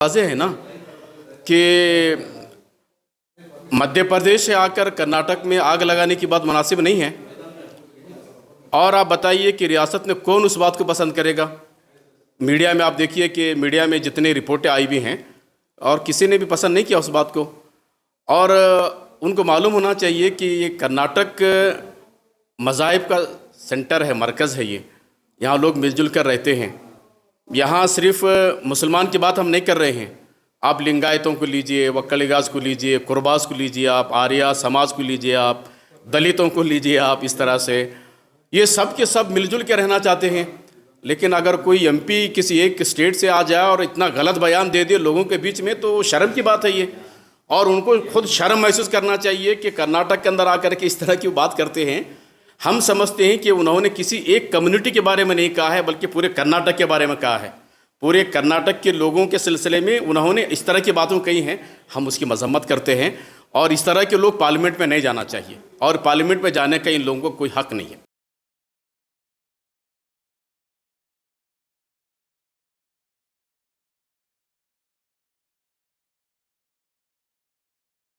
वाज़ेह है ना कि मध्य प्रदेश से आकर कर्नाटक में आग लगाने की बात मुनासिब नहीं है। और आप बताइए कि रियासत में कौन उस बात को पसंद करेगा। मीडिया में आप देखिए कि मीडिया में जितने रिपोर्टें आई हुई हैं और किसी ने भी पसंद नहीं किया उस बात को। और उनको मालूम होना चाहिए कि ये कर्नाटक मज़ाहिब का सेंटर है, मरकज़ है। ये यहाँ लोग मिलजुल कर रहते हैं। यहाँ सिर्फ मुसलमान की बात हम नहीं कर रहे हैं। आप लिंगायतों को लीजिए, वक्कलिगाज को लीजिए, कुरबाज को लीजिए, आप आर्या समाज को लीजिए, आप दलितों को लीजिए, आप इस तरह से ये सब के सब मिलजुल के रहना चाहते हैं। लेकिन अगर कोई एमपी किसी एक स्टेट से आ जाए और इतना गलत बयान दे दे लोगों के बीच में, तो शर्म की बात है ये। और उनको खुद शर्म महसूस करना चाहिए कि कर्नाटक के अंदर आकर के इस तरह की बात करते हैं। हम समझते हैं कि उन्होंने किसी एक कम्युनिटी के बारे में नहीं कहा है, बल्कि पूरे कर्नाटक के बारे में कहा है। पूरे कर्नाटक के लोगों के सिलसिले में उन्होंने इस तरह की बातों कही हैं। हम उसकी मजम्मत करते हैं और इस तरह के लोग पार्लियामेंट में नहीं जाना चाहिए और पार्लियामेंट में जाने का इन लोगों को कोई हक नहीं है।